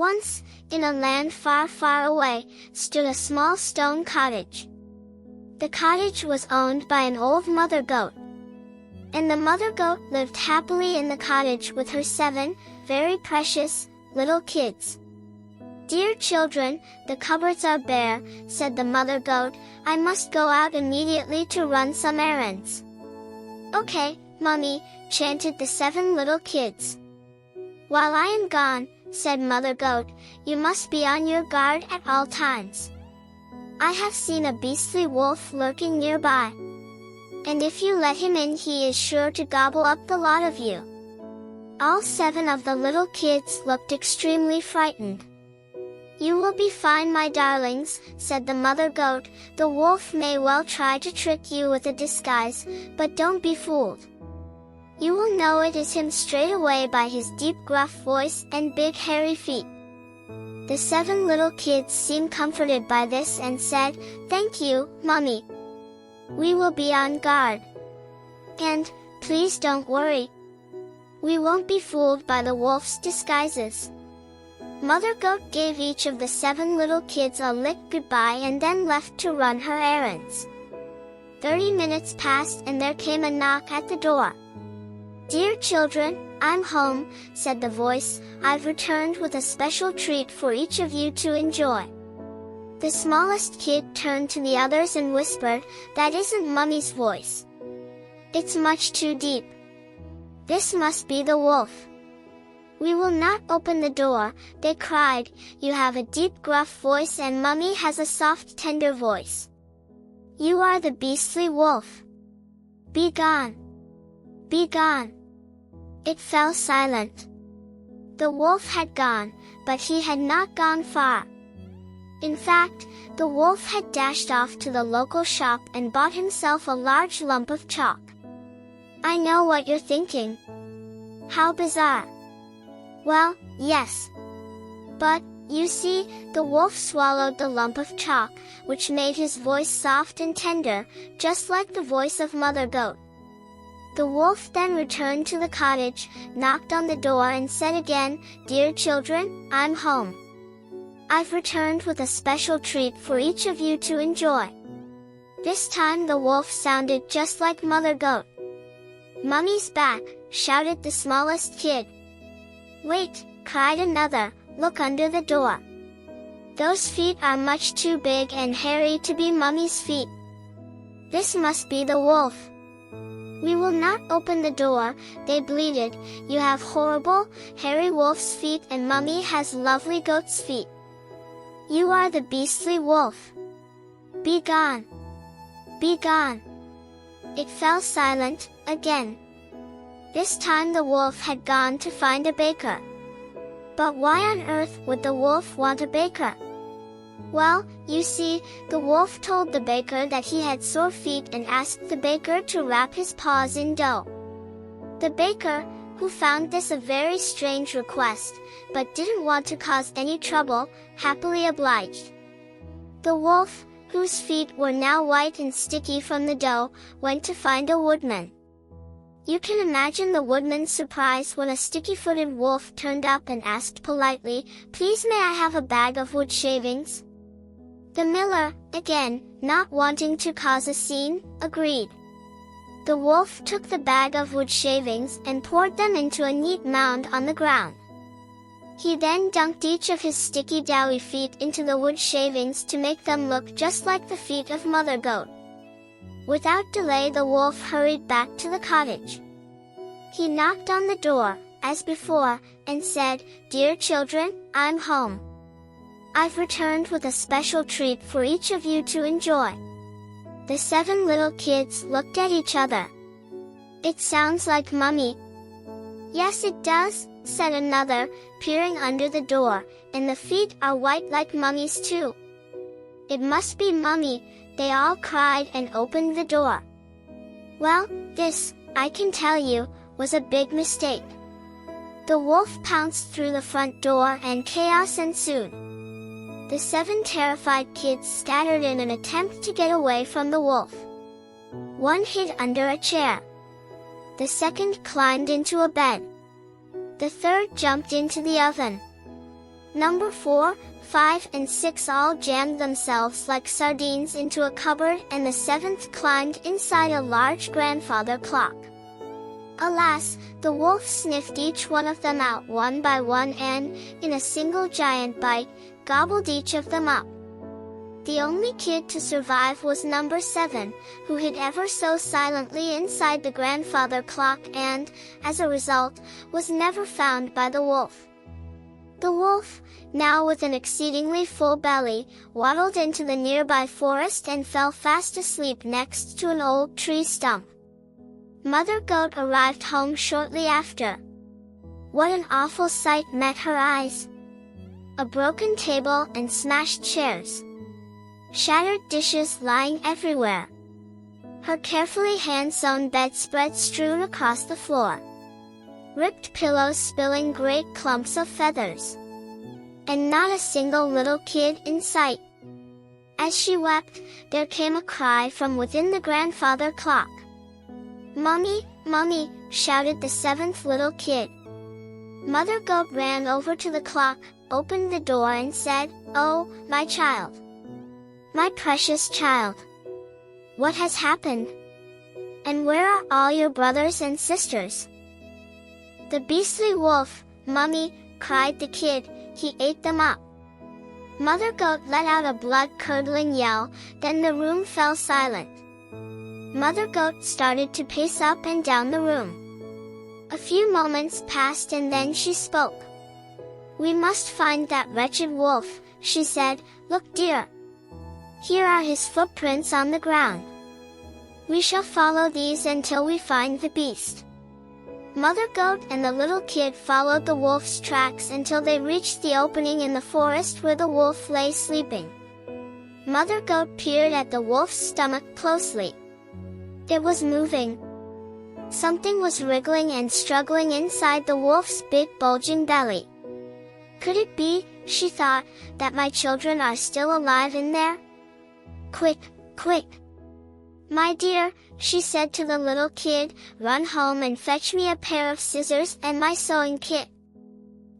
Once, in a land far, far away, stood a small stone cottage. The cottage was owned by an old mother goat. And the mother goat lived happily in the cottage with her 7, very precious, little kids. "Dear children, the cupboards are bare," said the mother goat. "I must go out immediately to run some errands." "Okay, Mummy," chanted the 7 little kids. "While I am gone," said Mother Goat, "you must be on your guard at all times. I have seen a beastly wolf lurking nearby. And if you let him in, he is sure to gobble up the lot of you." All 7 of the little kids looked extremely frightened. "You will be fine, my darlings," said the Mother Goat. "The wolf may well try to trick you with a disguise, but don't be fooled. You will know it is him straight away by his deep gruff voice and big hairy feet." The 7 little kids seemed comforted by this and said, "Thank you, Mummy. We will be on guard. And, please don't worry. We won't be fooled by the wolf's disguises." Mother Goat gave each of the 7 little kids a lick goodbye and then left to run her errands. 30 minutes passed and there came a knock at the door. "Dear children, I'm home," said the voice. "I've returned with a special treat for each of you to enjoy." The smallest kid turned to the others and whispered, "That isn't Mummy's voice. It's much too deep. This must be the wolf." "We will not open the door," they cried. "You have a deep gruff voice and Mummy has a soft tender voice. You are the beastly wolf. Be gone. Be gone." It fell silent. The wolf had gone, but he had not gone far. In fact, the wolf had dashed off to the local shop and bought himself a large lump of chalk. I know what you're thinking. How bizarre. Well, yes. But, you see, the wolf swallowed the lump of chalk, which made his voice soft and tender, just like the voice of Mother Goat. The wolf then returned to the cottage, knocked on the door and said again, "Dear children, I'm home. I've returned with a special treat for each of you to enjoy." This time the wolf sounded just like Mother Goat. "Mummy's back," shouted the smallest kid. "Wait," cried another, "look under the door. Those feet are much too big and hairy to be Mummy's feet. This must be the wolf. We will not open the door," they bleated. "You have horrible, hairy wolf's feet and Mummy has lovely goat's feet. You are the beastly wolf. Be gone. Be gone." It fell silent, again. This time the wolf had gone to find a baker. But why on earth would the wolf want a baker? Well, you see, the wolf told the baker that he had sore feet and asked the baker to wrap his paws in dough. The baker, who found this a very strange request, but didn't want to cause any trouble, happily obliged. The wolf, whose feet were now white and sticky from the dough, went to find a woodman. You can imagine the woodman's surprise when a sticky-footed wolf turned up and asked politely, "Please, may I have a bag of wood shavings?" The miller, again, not wanting to cause a scene, agreed. The wolf took the bag of wood shavings and poured them into a neat mound on the ground. He then dunked each of his sticky doughy feet into the wood shavings to make them look just like the feet of Mother Goat. Without delay the wolf hurried back to the cottage. He knocked on the door, as before, and said, "Dear children, I'm home. I've returned with a special treat for each of you to enjoy." The 7 little kids looked at each other. "It sounds like Mummy." "Yes, it does," said another, peering under the door, "and the feet are white like Mummy's too." "It must be Mummy," they all cried and opened the door. Well, this, I can tell you, was a big mistake. The wolf pounced through the front door and chaos ensued. The 7 terrified kids scattered in an attempt to get away from the wolf. One hid under a chair. The second climbed into a bed. The third jumped into the oven. Number 4, 5, and 6 all jammed themselves like sardines into a cupboard, and the 7th climbed inside a large grandfather clock. Alas, the wolf sniffed each one of them out one by one and, in a single giant bite, gobbled each of them up. The only kid to survive was number 7, who hid ever so silently inside the grandfather clock and, as a result, was never found by the wolf. The wolf, now with an exceedingly full belly, waddled into the nearby forest and fell fast asleep next to an old tree stump. Mother Goat arrived home shortly after. What an awful sight met her eyes! A broken table and smashed chairs. Shattered dishes lying everywhere. Her carefully hand-sewn bedspread strewn across the floor. Ripped pillows spilling great clumps of feathers. And not a single little kid in sight. As she wept, there came a cry from within the grandfather clock. "Mommy, Mommy!" shouted the 7th little kid. Mother Goat ran over to the clock, opened the door and said, "Oh, my child! My precious child! What has happened? And where are all your brothers and sisters?" "The beastly wolf, Mummy!" cried the kid, "he ate them up." Mother Goat let out a blood-curdling yell, then the room fell silent. Mother Goat started to pace up and down the room. A few moments passed and then she spoke. "We must find that wretched wolf," she said. "Look, dear. Here are his footprints on the ground. We shall follow these until we find the beast." Mother Goat and the little kid followed the wolf's tracks until they reached the opening in the forest where the wolf lay sleeping. Mother Goat peered at the wolf's stomach closely. It was moving. Something was wriggling and struggling inside the wolf's big bulging belly. "Could it be," she thought, "that my children are still alive in there? Quick, quick! My dear," she said to the little kid, "run home and fetch me a pair of scissors and my sewing kit."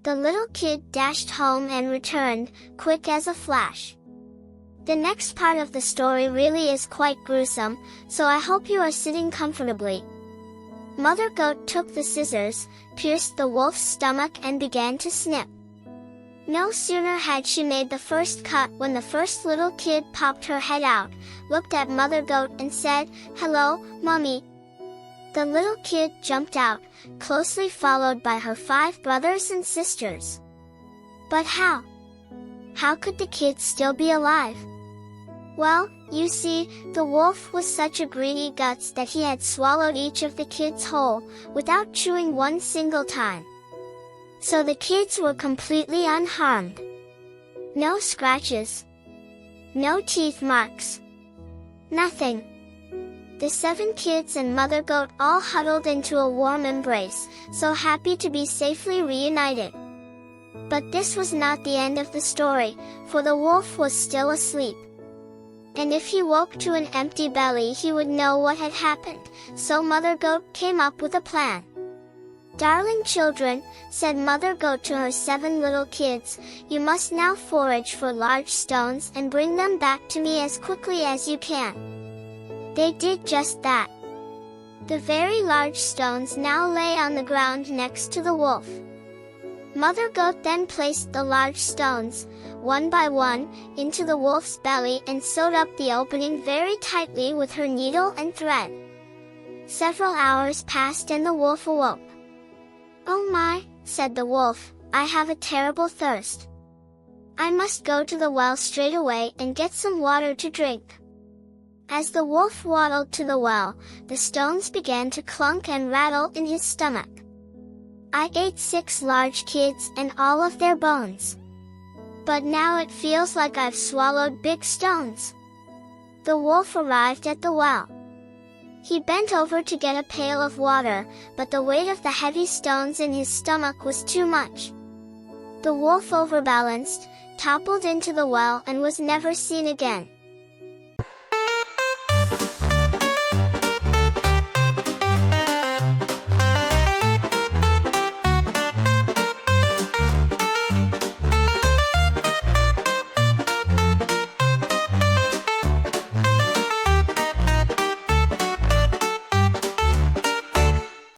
The little kid dashed home and returned, quick as a flash. The next part of the story really is quite gruesome, so I hope you are sitting comfortably. Mother Goat took the scissors, pierced the wolf's stomach and began to snip. No sooner had she made the first cut when the first little kid popped her head out, looked at Mother Goat and said, "Hello, Mommy." The little kid jumped out, closely followed by her 5 brothers and sisters. But how? How could the kids still be alive? Well, you see, the wolf was such a greedy guts that he had swallowed each of the kids whole, without chewing one single time. So the kids were completely unharmed. No scratches. No teeth marks. Nothing. The 7 kids and Mother Goat all huddled into a warm embrace, so happy to be safely reunited. But this was not the end of the story, for the wolf was still asleep. And if he woke to an empty belly he would know what had happened, so Mother Goat came up with a plan. "Darling children," said Mother Goat to her 7 little kids, "you must now forage for large stones and bring them back to me as quickly as you can." They did just that. The very large stones now lay on the ground next to the wolf. Mother Goat then placed the large stones, one by one, into the wolf's belly and sewed up the opening very tightly with her needle and thread. Several hours passed and the wolf awoke. "Oh my," said the wolf, "I have a terrible thirst. I must go to the well straight away and get some water to drink." As the wolf waddled to the well, the stones began to clunk and rattle in his stomach. "I ate 6 large kids and all of their bones. But now it feels like I've swallowed big stones." The wolf arrived at the well. He bent over to get a pail of water, but the weight of the heavy stones in his stomach was too much. The wolf overbalanced, toppled into the well and was never seen again.